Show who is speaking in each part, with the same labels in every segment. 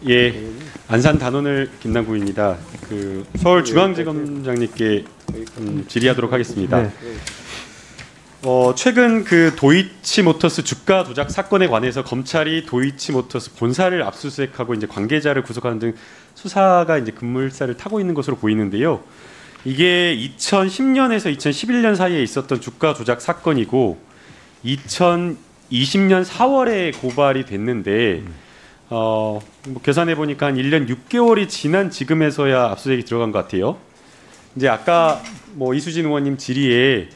Speaker 1: 예, 안산 단원을 김남국입니다. 그 서울중앙지검장님께 질의하도록 하겠습니다.
Speaker 2: 네.
Speaker 1: 최근 그 도이치모터스 주가 조작 사건에 관해서 검찰이 도이치모터스 본사를 압수수색하고 이제 관계자를 구속하는 등 수사가 이제 급물살을 타고 있는 것으로 보이는데요. 이게 2010년에서 2011년 사이에 있었던 주가 조작 사건이고 2020년 4월에 고발이 됐는데 뭐 계산해 보니까 한 1년 6개월이 지난 지금에서야 압수수색이 들어간 것 같아요. 이제 아까 뭐 이수진 의원님 질의에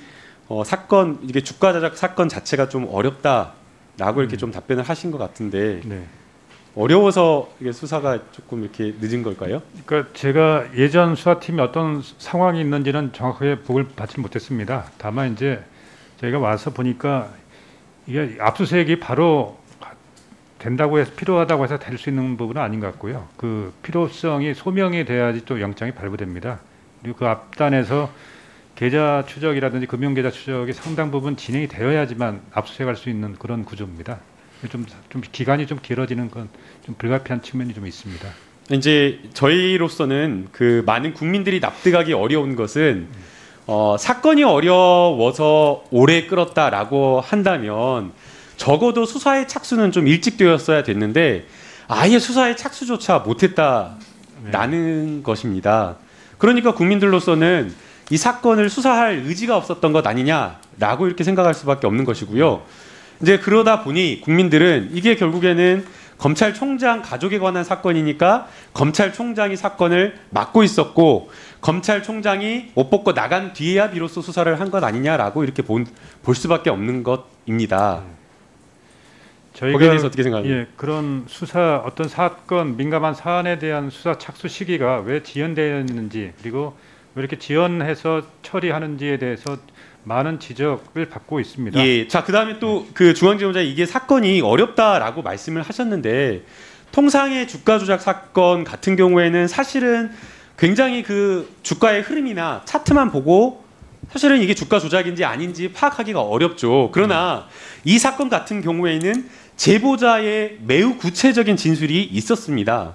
Speaker 1: 사건 이게 주가 조작 사건 자체가 좀 어렵다라고 이렇게 좀 답변을 하신 것 같은데
Speaker 2: 네.
Speaker 1: 어려워서 이게 수사가 조금 이렇게 늦은 걸까요?
Speaker 2: 그러니까 제가 예전 수사팀이 어떤 상황이 있는지는 정확하게 보고를 받지 못했습니다. 다만 이제 저희가 와서 보니까 이게 압수수색이 바로 된다고 해서 필요하다고 해서 될 수 있는 부분은 아닌 것 같고요. 그 필요성이 소명이 돼야지 또 영장이 발부됩니다. 그리고 그 앞단에서 계좌 추적이라든지 금융계좌 추적이 상당 부분 진행이 되어야지만 압수수색할 수 있는 그런 구조입니다. 좀 기간이 좀 길어지는 건 좀 불가피한 측면이 좀 있습니다.
Speaker 1: 이제 저희로서는 그 많은 국민들이 납득하기 어려운 것은 사건이 어려워서 오래 끌었다라고 한다면 적어도 수사의 착수는 좀 일찍 되었어야 됐는데 아예 수사의 착수조차 못했다라는 것입니다. 그러니까 국민들로서는 이 사건을 수사할 의지가 없었던 것 아니냐라고 이렇게 생각할 수밖에 없는 것이고요. 이제 그러다 보니 국민들은 이게 결국에는 검찰총장 가족에 관한 사건이니까 검찰총장이 사건을 맡고 있었고 검찰총장이 옷 벗고 나간 뒤에야 비로소 수사를 한 것 아니냐라고 이렇게 볼 수밖에 없는 것입니다.
Speaker 2: 저희가
Speaker 1: 거기에 대해서 어떻게 생각합니까?
Speaker 2: 예, 그런 수사 어떤 사건 민감한 사안에 대한 수사 착수 시기가 왜 지연되었는지 그리고 왜 이렇게 지연해서 처리하는지에 대해서 많은 지적을 받고 있습니다.
Speaker 1: 예, 자 그다음에 또 그 중앙지검장 이게 사건이 어렵다라고 말씀을 하셨는데 통상의 주가 조작 사건 같은 경우에는 사실은 굉장히 그 주가의 흐름이나 차트만 보고 사실은 이게 주가 조작인지 아닌지 파악하기가 어렵죠. 그러나 이 사건 같은 경우에는 제보자의 매우 구체적인 진술이 있었습니다.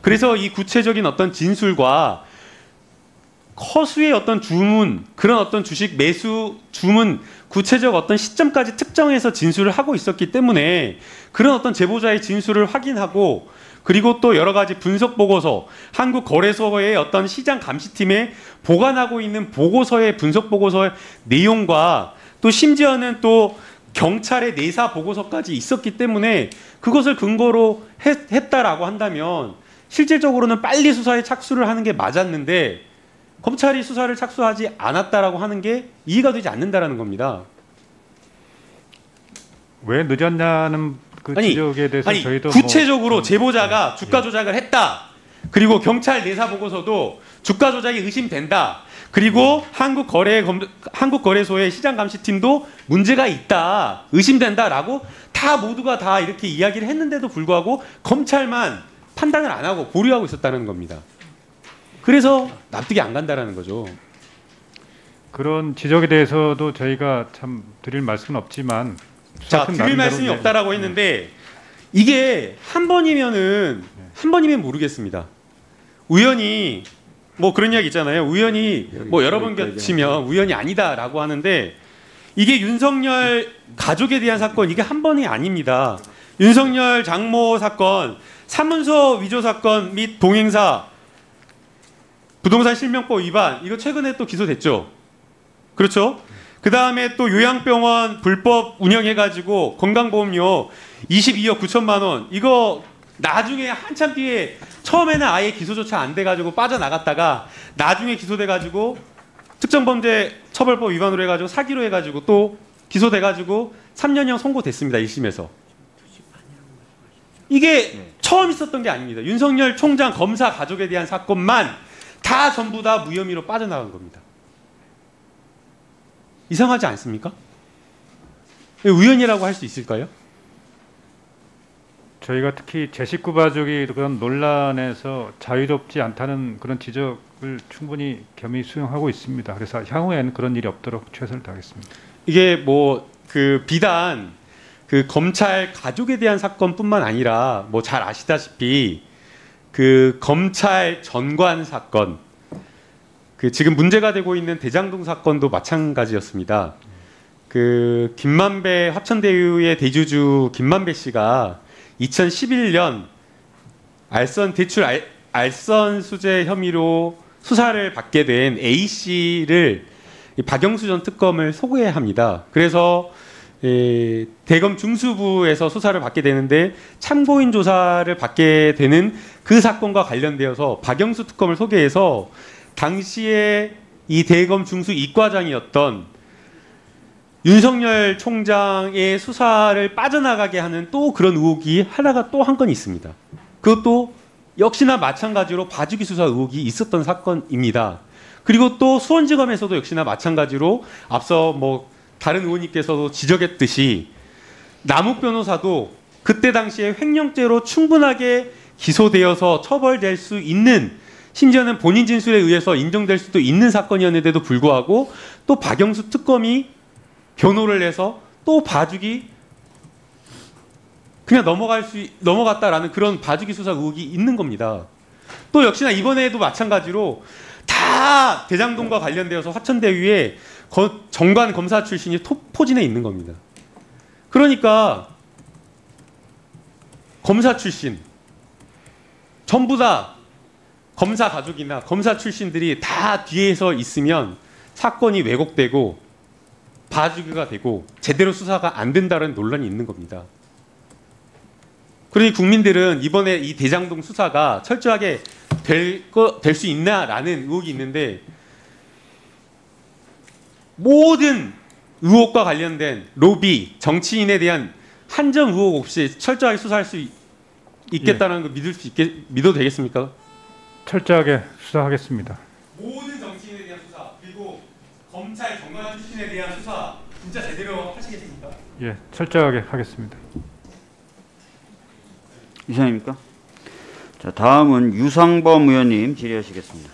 Speaker 1: 그래서 이 구체적인 어떤 진술과 허수의 어떤 주문, 그런 어떤 주식 매수 주문, 구체적 어떤 시점까지 특정해서 진술을 하고 있었기 때문에 그런 어떤 제보자의 진술을 확인하고 그리고 또 여러 가지 분석 보고서, 한국거래소의 어떤 시장 감시팀에 보관하고 있는 보고서의 분석 보고서의 내용과 또 심지어는 또 경찰의 내사 보고서까지 있었기 때문에 그것을 근거로 했다라고 한다면 실질적으로는 빨리 수사에 착수를 하는 게 맞았는데 검찰이 수사를 착수하지 않았다라고 하는 게 이해가 되지 않는다라는 겁니다.
Speaker 2: 왜 늦었냐는 그 지적에 대해서 저희도
Speaker 1: 구체적으로 제보자가 주가 조작을 했다. 그리고 경찰 내사 보고서도 주가 조작이 의심된다. 그리고 한국거래소의 시장감시팀도 문제가 있다, 의심된다라고 다 모두가 다 이렇게 이야기를 했는데도 불구하고 검찰만 판단을 안 하고 보류하고 있었다는 겁니다. 그래서 납득이 안 간다라는 거죠.
Speaker 2: 그런 지적에 대해서도 저희가 참 드릴 말씀은 없지만
Speaker 1: 자, 드릴 말씀이 없다라고 했는데 이게 한 번이면 모르겠습니다. 우연히 뭐 그런 이야기 있잖아요. 우연히 뭐 여러 번 겹치면 우연이 아니다라고 하는데 이게 윤석열 가족에 대한 사건 이게 한 번이 아닙니다. 윤석열 장모 사건, 사문서 위조 사건 및 동행사 부동산 실명법 위반 이거 최근에 또 기소됐죠. 그렇죠? 그 다음에 또 요양병원 불법 운영해가지고 건강보험료 22억 9천만 원 이거 나중에 한참 뒤에 처음에는 아예 기소조차 안 돼가지고 빠져나갔다가 나중에 기소돼가지고 특정범죄 처벌법 위반으로 해가지고 사기로 해가지고 또 기소돼가지고 3년형 선고됐습니다. 1심에서. 이게 처음 있었던 게 아닙니다. 윤석열 총장 검사 가족에 대한 사건만 다 전부 다 무혐의로 빠져나간 겁니다. 이상하지 않습니까? 우연이라고 할 수 있을까요?
Speaker 2: 저희가 특히 제19 가족이 그런 논란에서 자유롭지 않다는 그런 지적을 충분히 겸히 수용하고 있습니다. 그래서 향후에는 그런 일이 없도록 최선을 다하겠습니다.
Speaker 1: 이게 뭐 그 비단 그 검찰 가족에 대한 사건뿐만 아니라 뭐 잘 아시다시피 그 검찰 전관 사건, 그 지금 문제가 되고 있는 대장동 사건도 마찬가지였습니다. 그 김만배 화천대유의 대주주 김만배 씨가 2011년 알선 수재 혐의로 수사를 받게 된 A 씨를 박영수 전 특검을 소개합니다. 그래서 대검 중수부에서 수사를 받게 되는데 참고인 조사를 받게 되는 그 사건과 관련되어서 박영수 특검을 소개해서 당시에 이 대검 중수 이과장이었던 윤석열 총장의 수사를 빠져나가게 하는 또 그런 의혹이 하나가 또 한 건 있습니다. 그것도 역시나 마찬가지로 봐주기 수사 의혹이 있었던 사건입니다. 그리고 또 수원지검에서도 역시나 마찬가지로 앞서 뭐 다른 의원님께서도 지적했듯이 남욱 변호사도 그때 당시에 횡령죄로 충분하게 기소되어서 처벌될 수 있는, 심지어는 본인 진술에 의해서 인정될 수도 있는 사건이었는데도 불구하고 또 박영수 특검이 변호를 해서 또 봐주기 그냥 넘어갔다라는 그런 봐주기 수사 의혹이 있는 겁니다. 또 역시나 이번에도 마찬가지로 다 대장동과 관련되어서 화천대유에 정관 검사 출신이 포진해 있는 겁니다. 그러니까 검사 출신 전부 다 검사 가족이나 검사 출신들이 다 뒤에서 있으면 사건이 왜곡되고 봐주기가 되고 제대로 수사가 안 된다는 논란이 있는 겁니다. 그러니 국민들은 이번에 이 대장동 수사가 철저하게 될 수 있나라는 의혹이 있는데, 모든 의혹과 관련된 로비, 정치인에 대한 한 점 의혹 없이 철저하게 수사할 수 있겠다는 거 믿어도 되겠습니까?
Speaker 2: 철저하게 수사하겠습니다.
Speaker 1: 모든 정치인에 대한 수사, 그리고 검찰 정관 출신에 대한 수사 진짜 제대로 하시겠습니까?
Speaker 2: 예, 철저하게 하겠습니다.
Speaker 3: 이상입니까? 자, 다음은 유상범 의원님 질의하시겠습니다.